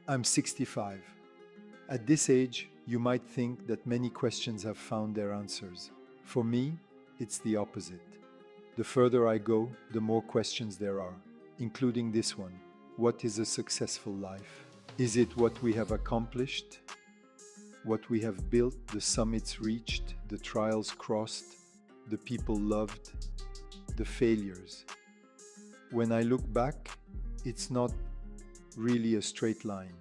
I'm 65. At this age, you might think that many questions have found their answers. For me, it's the opposite. The further I go, the more questions there are, including this one. What is a successful life? Is it what we have accomplished? What we have built, the summits reached, the trials crossed, the people loved, the failures? When I look back, it's not really a straight line.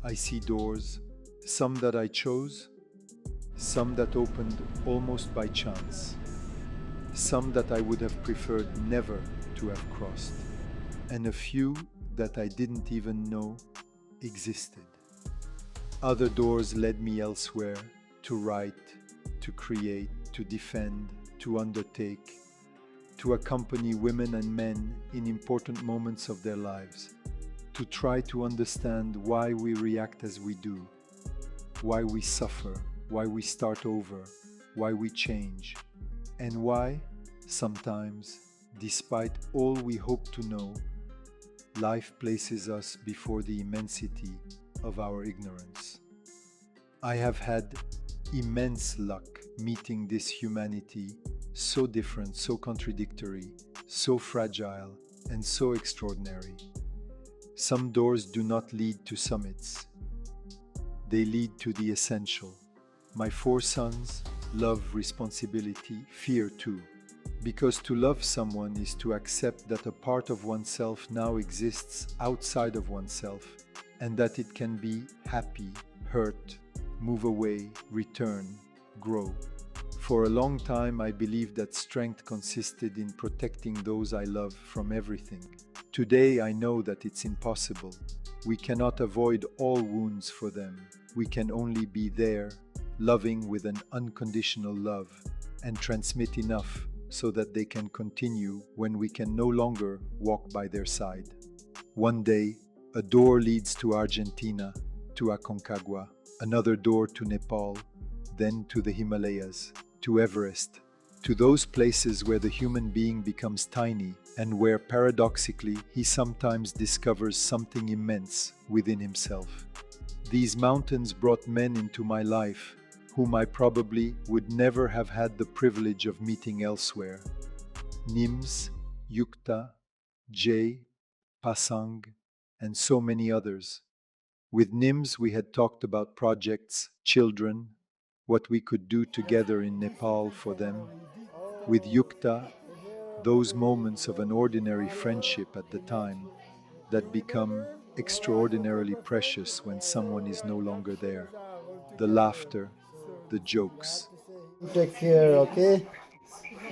I see doors, some that I chose, some that opened almost by chance, some that I would have preferred never to have crossed, and a few that I didn't even know existed. Other doors led me elsewhere, to write, to create, to defend, to undertake, to accompany women and men in important moments of their lives, to try to understand why we react as we do, why we suffer, why we start over, why we change, and why, sometimes, despite all we hope to know, life places us before the immensity of our ignorance. I have had immense luck meeting this humanity, so different, so contradictory, so fragile, and so extraordinary. Some doors do not lead to summits. They lead to the essential. My 4 sons love responsibility, fear too. Because to love someone is to accept that a part of oneself now exists outside of oneself, and that it can be happy, hurt, move away, return, grow. For a long time, I believed that strength consisted in protecting those I love from everything. Today, I know that it's impossible. We cannot avoid all wounds for them. We can only be there, loving with an unconditional love, and transmit enough so that they can continue when we can no longer walk by their side. One day, a door leads to Argentina, to Aconcagua, another door to Nepal, then to the Himalayas, to Everest, to those places where the human being becomes tiny and where paradoxically he sometimes discovers something immense within himself. These mountains brought men into my life whom I probably would never have had the privilege of meeting elsewhere. Nims, Yukta, Jay, Pasang, and so many others. With Nims we had talked about projects, children, what we could do together in Nepal for them. With Yukta, those moments of an ordinary friendship at the time that become extraordinarily precious when someone is no longer there. The laughter, the jokes. Take care, okay?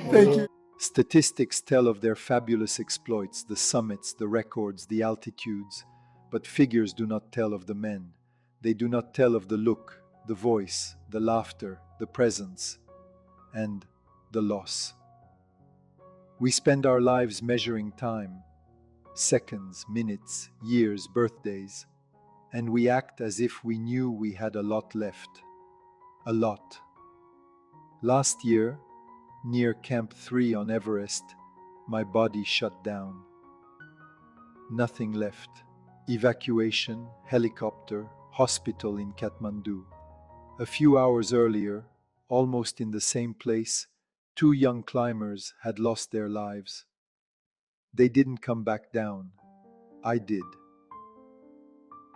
Thank you. Statistics tell of their fabulous exploits, the summits, the records, the altitudes, but figures do not tell of the men. They do not tell of the look, the voice, the laughter, the presence, and the loss. We spend our lives measuring time, seconds, minutes, years, birthdays, and we act as if we knew we had a lot left. A lot. Last year, near Camp 3 on Everest, my body shut down. Nothing left. Evacuation, helicopter, hospital in Kathmandu. A few hours earlier, almost in the same place, 2 young climbers had lost their lives. They didn't come back down. I did.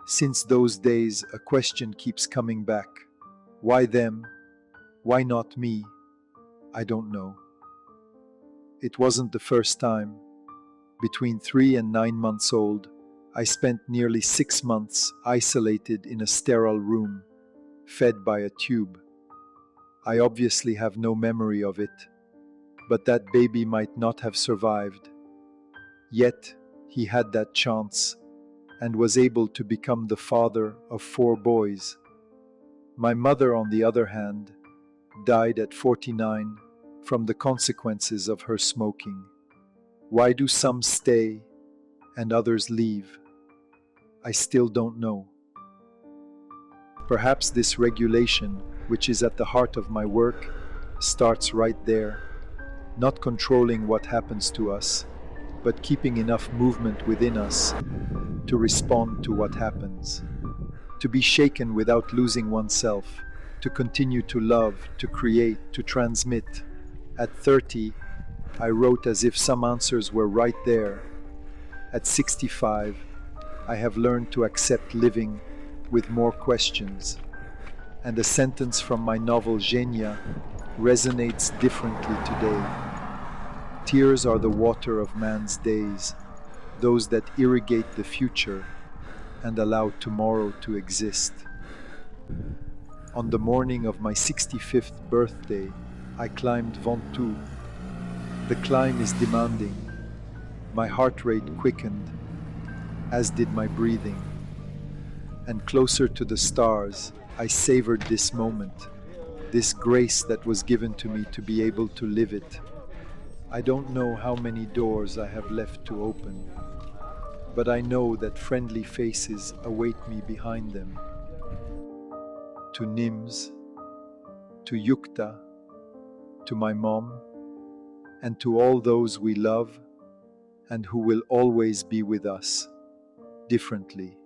Since those days, a question keeps coming back. Why them? Why not me? I don't know. It wasn't the first time. Between 3 and 9 months old, I spent nearly 6 months isolated in a sterile room, fed by a tube. I obviously have no memory of it, but that baby might not have survived. Yet, he had that chance and was able to become the father of 4 boys. My mother, on the other hand, died at 49 from the consequences of her smoking. Why do some stay and others leave? I still don't know. Perhaps this regulation, which is at the heart of my work, starts right there, not controlling what happens to us, but keeping enough movement within us to respond to what happens, to be shaken without losing oneself, to continue to love, to create, to transmit. At 30, I wrote as if some answers were right there. At 65, I have learned to accept living with more questions. And a sentence from my novel Genia resonates differently today. Tears are the water of man's days, those that irrigate the future and allow tomorrow to exist. On the morning of my 65th birthday, I climbed Ventoux. The climb is demanding. My heart rate quickened, as did my breathing. And closer to the stars, I savored this moment, this grace that was given to me to be able to live it. I don't know how many doors I have left to open, but I know that friendly faces await me behind them. To Nims, to Yukta, to my mom, and to all those we love and who will always be with us, differently.